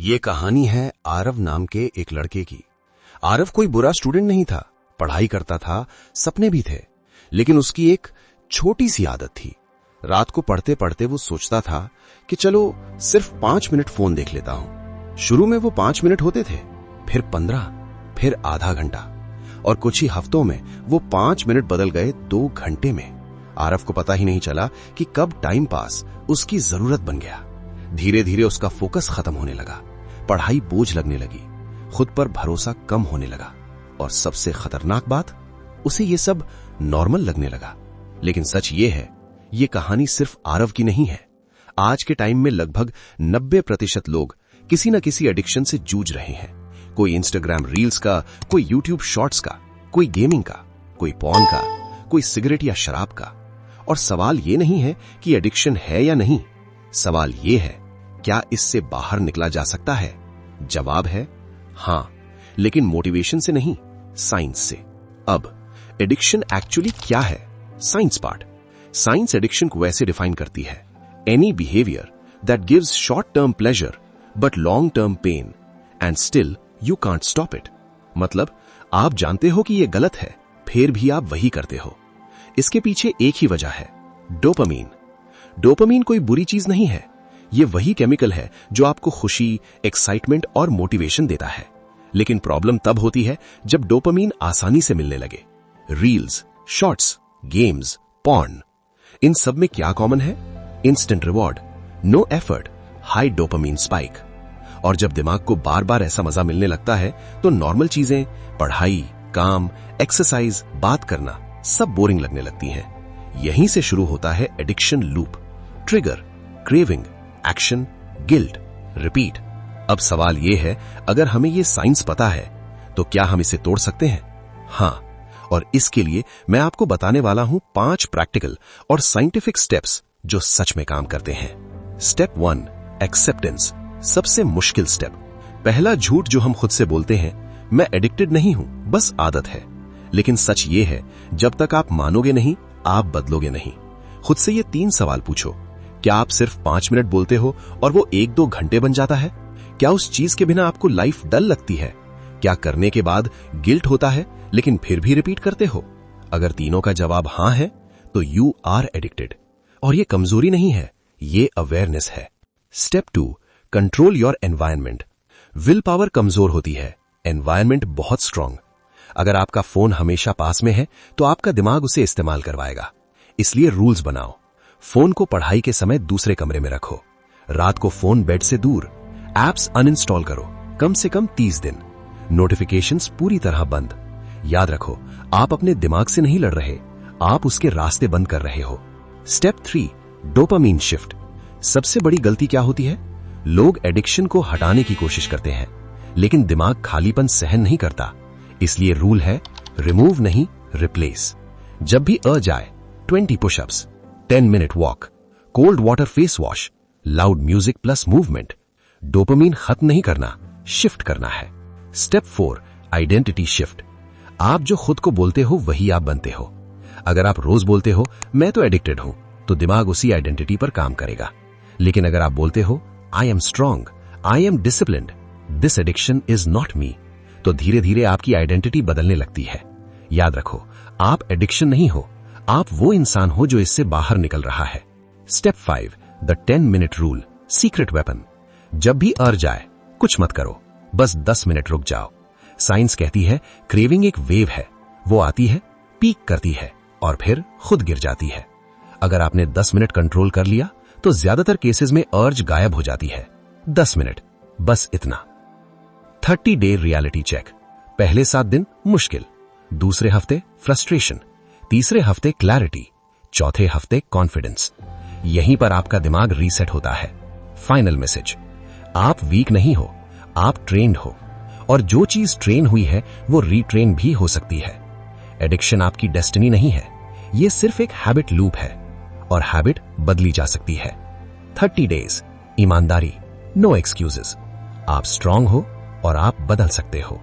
ये कहानी है आरव नाम के एक लड़के की। आरव कोई बुरा स्टूडेंट नहीं था, पढ़ाई करता था, सपने भी थे, लेकिन उसकी एक छोटी सी आदत थी। रात को पढ़ते पढ़ते वो सोचता था कि चलो सिर्फ 5 मिनट फोन देख लेता हूं। शुरू में वो 5 मिनट होते थे, फिर 15, फिर आधा घंटा, और कुछ ही हफ्तों में वो 5 मिनट बदल गए 2 घंटे में। आरव को पता ही नहीं चला कि कब टाइम पास उसकी जरूरत बन गया। धीरे धीरे उसका फोकस खत्म होने लगा, पढ़ाई बोझ लगने लगी, खुद पर भरोसा कम होने लगा, और सबसे खतरनाक बात, उसे ये सब नॉर्मल लगने लगा। लेकिन सच ये है, ये कहानी सिर्फ आरव की नहीं है। आज के टाइम में लगभग 90% लोग किसी न किसी एडिक्शन से जूझ रहे हैं। कोई इंस्टाग्राम रील्स का, कोई यूट्यूब शॉर्ट्स का, कोई गेमिंग का, कोई पॉर्न का, कोई सिगरेट या शराब का। और सवाल ये नहीं है कि एडिक्शन है या नहीं, सवाल ये है क्या इससे बाहर निकला जा सकता है। जवाब है हां, लेकिन मोटिवेशन से नहीं, साइंस से। अब एडिक्शन एक्चुअली क्या है? Science part. साइंस एडिक्शन को वैसे डिफाइन करती है, any behaviour that gives short term pleasure but long term pain and still you can't stop it. मतलब आप जानते हो कि यह गलत है, फिर भी आप वही करते हो। इसके पीछे एक ही वजह है, डोपामीन। डोपामीन कोई बुरी चीज नहीं है, यह वही केमिकल है जो आपको खुशी, एक्साइटमेंट और मोटिवेशन देता है। लेकिन प्रॉब्लम तब होती है जब डोपामीन आसानी से मिलने लगे। रील्स, शॉर्ट्स, गेम्स, पॉर्न, इन सब में क्या कॉमन है? Instant reward, no effort, high dopamine spike. और जब दिमाग को बार बार ऐसा मजा मिलने लगता है तो नॉर्मल चीजें, पढ़ाई, काम, एक्सरसाइज, बात करना, सब बोरिंग लगने लगती हैं। यहीं से शुरू होता है addiction loop. Trigger, craving, action, guilt, repeat. अब सवाल यह है, अगर हमें यह साइंस पता है तो क्या हम इसे तोड़ सकते हैं? हां, और इसके लिए मैं आपको बताने वाला हूं 5 प्रैक्टिकल और साइंटिफिक स्टेप्स जो सच में काम करते हैं। Step 1, acceptance. सबसे मुश्किल स्टेप। पहला झूठ जो हम खुद से बोलते हैं, मैं एडिक्टेड नहीं हूं, बस आदत है। लेकिन सच ये है, जब तक आप मानोगे नहीं, आप बदलोगे नहीं। खुद से ये 3 सवाल पूछो। क्या आप सिर्फ 5 मिनट बोलते हो और वो 1-2 घंटे बन जाता है? क्या उस चीज के बिना आपको लाइफ डल लगती है? क्या करने के बाद गिल्ट होता है लेकिन फिर भी रिपीट करते हो? अगर तीनों का जवाब हां है तो यू आर एडिक्टेड। और ये कमजोरी नहीं है, ये अवेयरनेस है। Step 2, control your environment. Will power कमजोर होती है, एनवायरनमेंट बहुत स्ट्रांग। अगर आपका फोन हमेशा पास में है तो आपका दिमाग उसे इस्तेमाल करवाएगा। इसलिए रूल्स बनाओ। फोन को पढ़ाई के समय दूसरे कमरे में रखो। रात को फोन बेड से दूर। एप्स अनइंस्टॉल करो, कम से कम 30 दिन। नोटिफिकेशंस पूरी तरह बंद। याद रखो, आप अपने दिमाग से नहीं लड़ रहे, आप उसके रास्ते बंद कर रहे हो। Step 3, dopamine shift. सबसे बड़ी गलती क्या होती है? लोग एडिक्शन को हटाने की कोशिश करते हैं, लेकिन दिमाग खालीपन सहन नहीं करता। इसलिए रूल है, रिमूव नहीं, रिप्लेस। जब भी अर्ज आए, 20 pushups, 10 minute walk, cold water face wash, loud music plus movement. Dopamine खत्म नहीं करना, शिफ्ट करना है। Step 4, identity shift. आप जो खुद को बोलते हो वही आप बनते हो। अगर आप रोज बोलते हो मैं तो एडिक्टेड हूं, तो दिमाग उसी आइडेंटिटी पर काम करेगा। लेकिन अगर आप बोलते हो I am strong, I am disciplined, this addiction is not me, तो धीरे धीरे आपकी आइडेंटिटी बदलने लगती है। याद रखो, आप एडिक्शन नहीं हो, आप वो इंसान हो जो इससे बाहर निकल रहा है। Step 5, the 10 minute rule, secret weapon. जब भी अर्ज आए, कुछ मत करो, बस 10 मिनट रुक जाओ। साइंस कहती है क्रेविंग एक वेव है, वो आती है, पीक करती है और फिर खुद गिर जाती है। अगर आपने 10 मिनट कंट्रोल कर लिया तो ज्यादातर केसेस में अर्ज गायब हो जाती है। 10 मिनट, बस इतना। 30 डे रियलिटी चेक। पहले 7 दिन मुश्किल, दूसरे हफ्ते फ्रस्ट्रेशन, तीसरे हफ्ते क्लैरिटी, चौथे हफ्ते कॉन्फिडेंस। यहीं पर आपका दिमाग रीसेट होता है। फाइनल मैसेज, आप वीक नहीं हो, आप ट्रेन्ड हो, और जो चीज ट्रेन हुई है वो रीट्रेन भी हो सकती है। एडिक्शन आपकी डेस्टिनी नहीं है, ये सिर्फ एक हैबिट लूप है, और हैबिट बदली जा सकती है। 30 डेज, ईमानदारी, नो एक्सक्यूजेस। आप स्ट्रांग हो और आप बदल सकते हो।